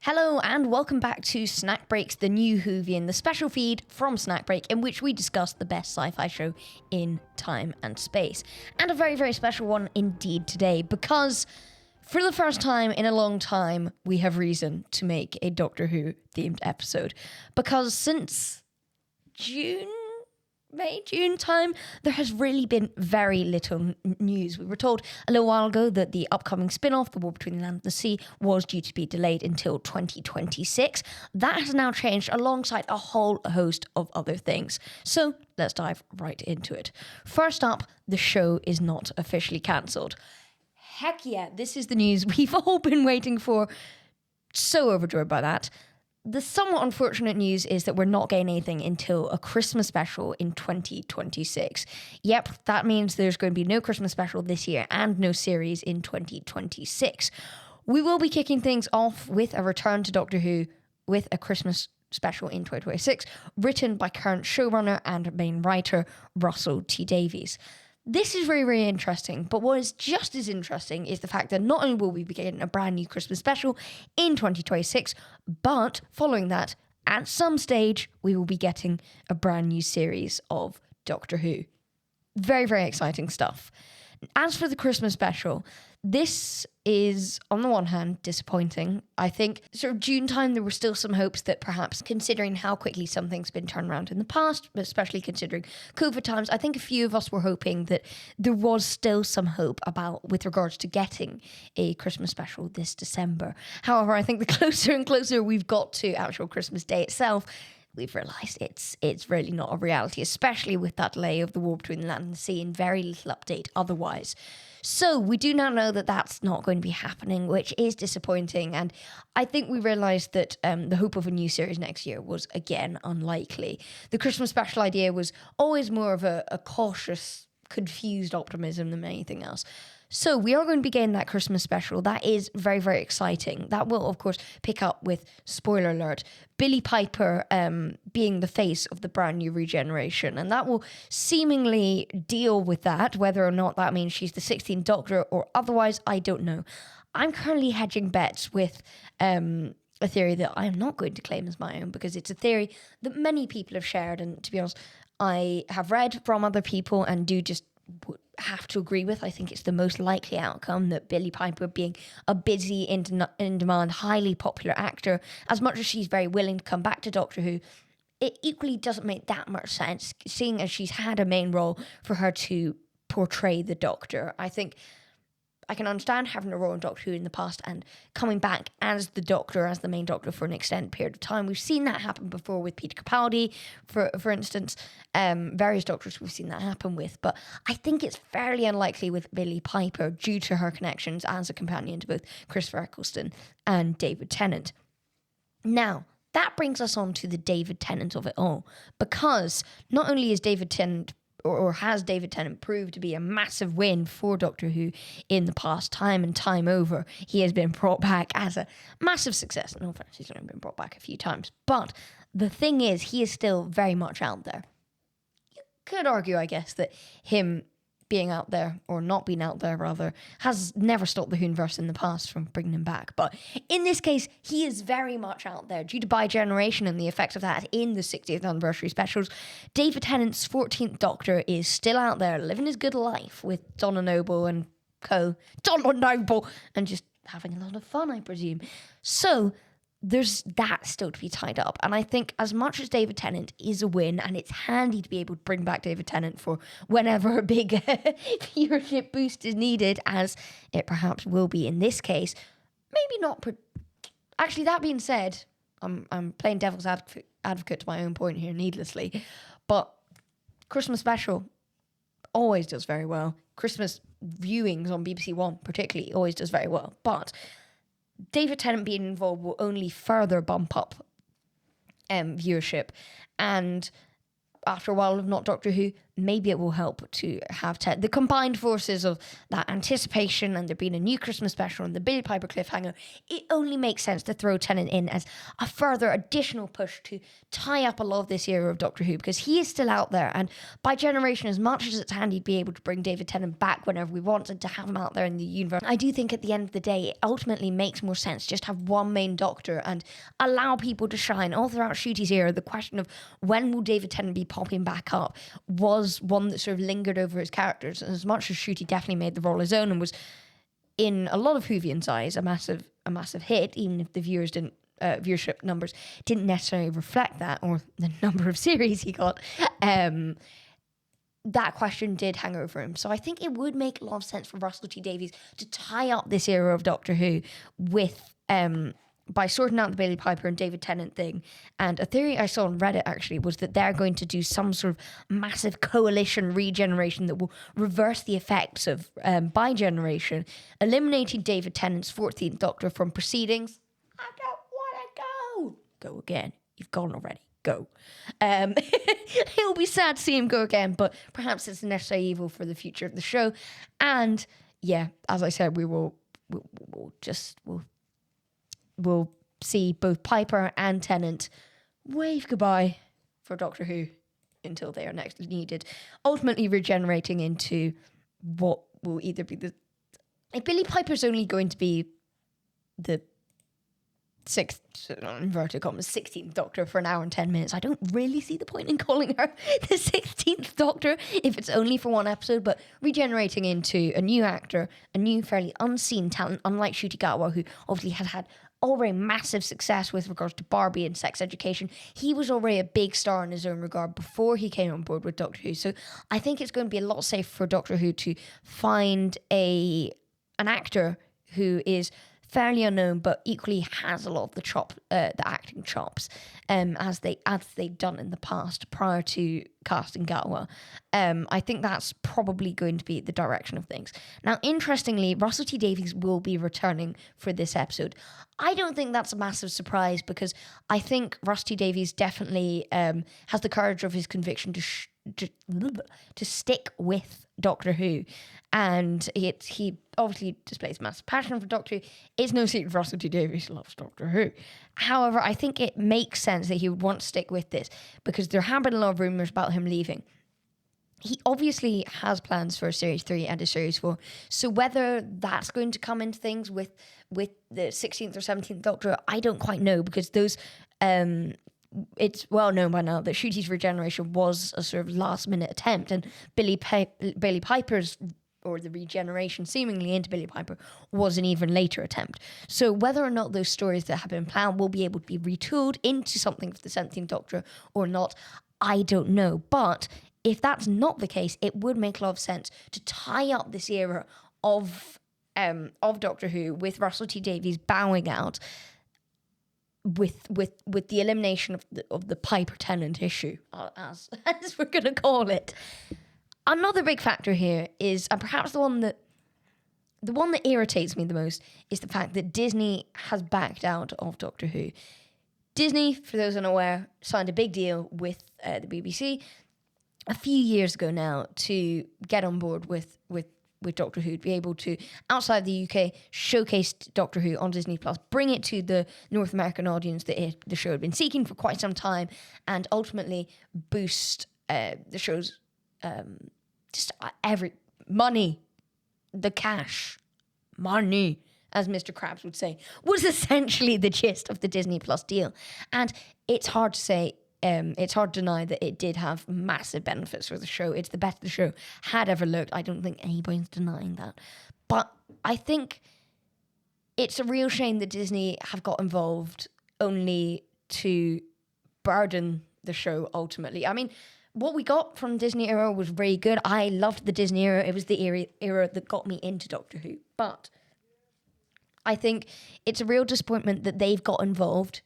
Hello and welcome back to Snack Breaks, the new Whovian, the special feed from Snack Break in which we discuss the best sci-fi show in time and space. And a very, very special one indeed today, because for the first time in a long time, we have reason to make a Doctor Who themed episode. Because since June time, there has really been very little news. We were told a little while ago that the upcoming spin-off, The War Between the Land and the Sea, was due to be delayed until 2026. That has now changed alongside a whole host of other things. So let's dive right into it. First up, the show is not officially cancelled. Heck yeah, this is the news we've all been waiting for. So overjoyed by that. The somewhat unfortunate news is that we're not getting anything until a Christmas special in 2026. Yep, that means there's going to be no Christmas special this year and no series in 2026. We will be kicking things off with a return to Doctor Who with a Christmas special in 2026, written by current showrunner and main writer Russell T Davies. This is very, very interesting, but what is just as interesting is the fact that not only will we be getting a brand new Christmas special in 2026, but following that, at some stage, we will be getting a brand new series of Doctor Who. Very, very exciting stuff. As for the Christmas special, this is, on the one hand, disappointing. I think sort of June time, there were still some hopes that perhaps, considering how quickly something's been turned around in the past, especially considering COVID times, I think a few of us were hoping that there was still some hope with regards to getting a Christmas special this December. However, I think the closer and closer we've got to actual Christmas Day itself, we've realised it's really not a reality, especially with that delay of The War Between the Land and the Sea and very little update otherwise. So we do now know that that's not going to be happening, which is disappointing. And I think we realised that the hope of a new series next year was, again, unlikely. The Christmas special idea was always more of a cautious, confused optimism than anything else. So we are going to be getting that Christmas special. That is very, very exciting. That will, of course, pick up with, spoiler alert, Billie Piper being the face of the brand new regeneration. And that will seemingly deal with that, whether or not that means she's the 16th Doctor or otherwise, I don't know. I'm currently hedging bets with a theory that I am not going to claim as my own, because it's a theory that many people have shared. And to be honest, I have read from other people and do just have to agree with. I think it's the most likely outcome, that Billie Piper, being a busy, in-demand, highly popular actor, as much as she's very willing to come back to Doctor Who, it equally doesn't make that much sense, seeing as she's had a main role for her to portray the Doctor. I think I can understand having a role in Doctor Who in the past and coming back as the Doctor, as the main Doctor, for an extended period of time. We've seen that happen before with Peter Capaldi, for instance. Various Doctors we've seen that happen with. But I think it's fairly unlikely with Billie Piper due to her connections as a companion to both Christopher Eccleston and David Tennant. Now, that brings us on to the David Tennant of it all. Because not only is David Tennant or has David Tennant proved to be a massive win for Doctor Who in the past, time and time over. He has been brought back as a massive success. In all fairness, he's only been brought back a few times. But the thing is, he is still very much out there. You could argue, I guess, that him being out there, or not being out there rather, has never stopped the Whoviverse in the past from bringing him back. But in this case, he is very much out there due to bi-generation and the effect of that in the 60th anniversary specials. David Tennant's 14th Doctor is still out there living his good life with Donna Noble and Donna Noble, and just having a lot of fun, I presume. So there's that still to be tied up. And I think as much as David Tennant is a win, and it's handy to be able to bring back David Tennant for whenever a big viewership boost is needed, as it perhaps will be in this case, maybe not. Actually, that being said, I'm playing devil's advocate to my own point here needlessly, but Christmas special always does very well. Christmas viewings on BBC One particularly always does very well. But David Tennant being involved will only further bump up viewership, and after a while of not Doctor Who, maybe it will help to have the combined forces of that anticipation and there being a new Christmas special and the Billy Piper cliffhanger. It only makes sense to throw Tennant in as a further additional push to tie up a lot of this era of Doctor Who, because he is still out there, and by generation, as much as it's handy to be able to bring David Tennant back whenever we want and to have him out there in the universe, I do think at the end of the day it ultimately makes more sense just have one main Doctor and allow people to shine. All throughout Ncuti's era, the question of when will David Tennant be popping back up was one that sort of lingered over his characters. And as much as Ncuti definitely made the role his own and was, in a lot of Whovians' eyes, a massive hit, even if the viewership numbers didn't necessarily reflect that, or the number of series he got, that question did hang over him. So I think it would make a lot of sense for Russell T Davies to tie up this era of Doctor Who with by sorting out the Billy Piper and David Tennant thing. And a theory I saw on Reddit actually was that they're going to do some sort of massive coalition regeneration that will reverse the effects of bi-generation, eliminating David Tennant's 14th Doctor from proceedings. I don't want to go. Go again. You've gone already. Go. It'll be sad to see him go again, but perhaps it's a necessary evil for the future of the show. And yeah, as I said, we'll see both Piper and Tennant wave goodbye for Doctor Who until they are next needed, ultimately regenerating into what will either be if Billy Piper's only going to be the inverted commas 16th Doctor for an hour and 10 minutes, I don't really see the point in calling her the 16th Doctor if it's only for one episode. But regenerating into a new actor, a new fairly unseen talent, unlike Ncuti Gatwa, who obviously had already massive success with regards to Barbie and Sex Education. He was already a big star in his own regard before he came on board with Doctor Who. So I think it's going to be a lot safer for Doctor Who to find an actor who is fairly unknown but equally has a lot of the acting chops, as they've done in the past prior to casting Gatwa. I think that's probably going to be the direction of things. Now, interestingly, Russell T Davies will be returning for this episode. I don't think that's a massive surprise, because I think Russell T Davies definitely has the courage of his conviction to stick with Doctor Who, and he obviously displays massive passion for Doctor Who. It's no secret Russell T Davies loves Doctor Who. However, I think it makes sense that he would want to stick with this, because there have been a lot of rumours about him leaving. He obviously has plans for a Series 3 and a Series 4, so whether that's going to come into things with the 16th or 17th Doctor, I don't quite know, because those it's well known by now that Ncuti's regeneration was a sort of last-minute attempt, and Billy Piper's, or the regeneration seemingly into Billy Piper, was an even later attempt. So whether or not those stories that have been planned will be able to be retooled into something for the 17th Doctor or not, I don't know. But if that's not the case, it would make a lot of sense to tie up this era of Doctor Who with Russell T Davies bowing out, with the elimination of the Piper Tennant issue, as we're going to call it. Another big factor here is, and perhaps the one that irritates me the most, is the fact that Disney has backed out of Doctor Who. Disney, for those unaware, signed a big deal with the BBC a few years ago now to get on board with Doctor Who, to be able to, outside the UK, showcase Doctor Who on Disney Plus, bring it to the North American audience that the show had been seeking for quite some time, and ultimately boost the show's every money, the cash, money, as Mr. Krabs would say, was essentially the gist of the Disney Plus deal. And it's hard to say. It's hard to deny that it did have massive benefits for the show. It's the best the show had ever looked. I don't think anybody's denying that. But I think it's a real shame that Disney have got involved only to burden the show ultimately. I mean, what we got from Disney era was very good. I loved the Disney era. It was the era that got me into Doctor Who. But I think it's a real disappointment that they've got involved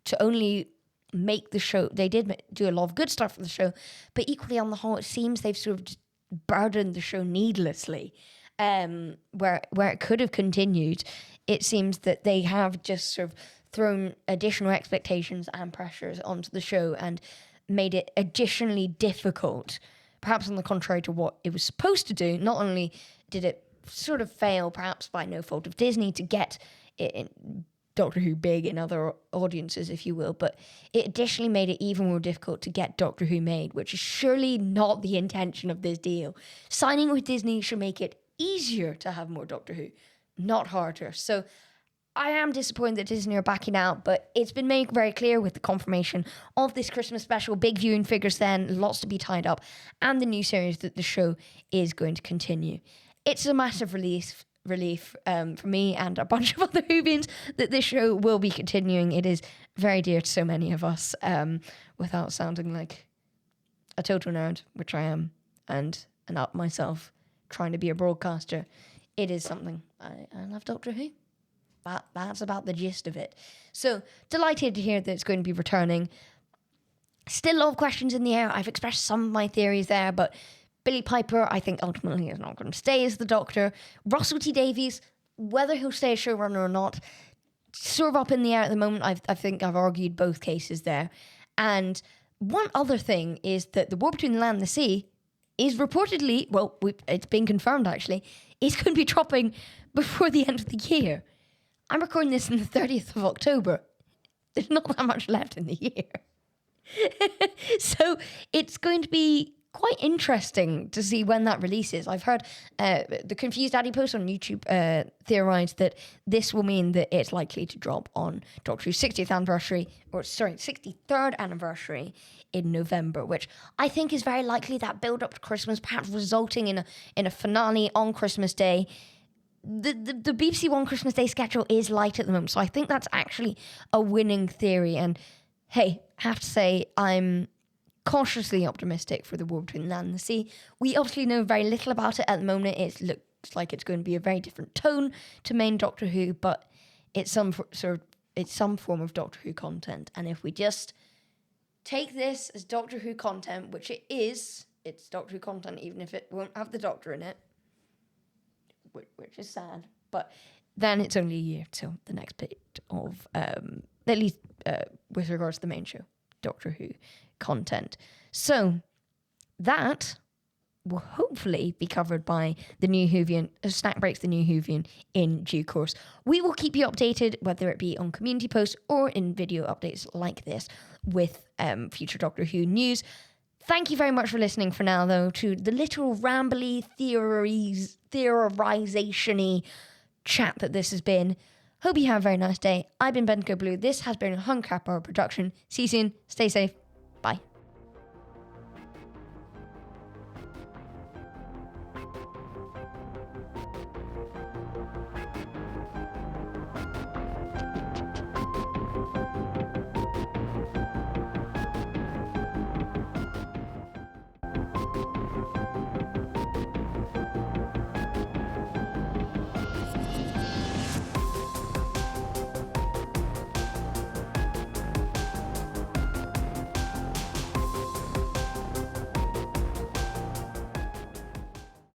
to only make the show. They did do a lot of good stuff for the show, but equally on the whole, it seems they've sort of just burdened the show needlessly. Where it could have continued, it seems that they have just sort of thrown additional expectations and pressures onto the show and made it additionally difficult, perhaps on the contrary to what it was supposed to do. Not only did it sort of fail, perhaps by no fault of Disney, to get Doctor Who big in other audiences, if you will, but it additionally made it even more difficult to get Doctor Who made, which is surely not the intention of this deal. Signing with Disney should make it easier to have more Doctor Who, not harder. So I am disappointed that Disney are backing out, but it's been made very clear with the confirmation of this Christmas special, big viewing figures then, lots to be tied up, and the new series that the show is going to continue. It's a massive relief for me and a bunch of other Whovians that this show will be continuing. It is very dear to so many of us, without sounding like a total nerd, which I am, and an up myself, trying to be a broadcaster. It is something. I love Doctor Who. That's about the gist of it. So, delighted to hear that it's going to be returning. Still a lot of questions in the air. I've expressed some of my theories there, but Billy Piper, I think, ultimately is not going to stay as the Doctor. Russell T Davies, whether he'll stay a showrunner or not, sort of up in the air at the moment. I think I've argued both cases there. And one other thing is that the War Between the Land and the Sea is reportedly, well, it's been confirmed actually, is going to be dropping before the end of the year. I'm recording this on the 30th of October. There's not that much left in the year. So it's going to be quite interesting to see when that releases. I've heard the Confused Addy post on YouTube theorised that this will mean that it's likely to drop on Doctor Who's 60th anniversary, 63rd anniversary in November, which I think is very likely, that build up to Christmas, perhaps resulting in a finale on Christmas Day. The BBC One Christmas Day schedule is light at the moment, so I think that's actually a winning theory. And hey, I have to say, I'm cautiously optimistic for the War Between the Land and the Sea. We obviously know very little about it at the moment. It looks like it's going to be a very different tone to main Doctor Who, but it's some form of Doctor Who content. And if we just take this as Doctor Who content, which it is, it's Doctor Who content, even if it won't have the Doctor in it, which is sad, but then it's only a year till the next bit of, at least with regards to the main show, Doctor Who content. So that will hopefully be covered by the new Whovian, Snack Breaks the new Whovian in due course. We will keep you updated, whether it be on community posts or in video updates like this with future Doctor Who news. Thank you very much for listening for now, though, to the little rambly theorization-y chat that this has been. Hope you have a very nice day. I've been Bendigo Blue. This has been a Huncap Hour production. See you soon. Stay safe. Bye.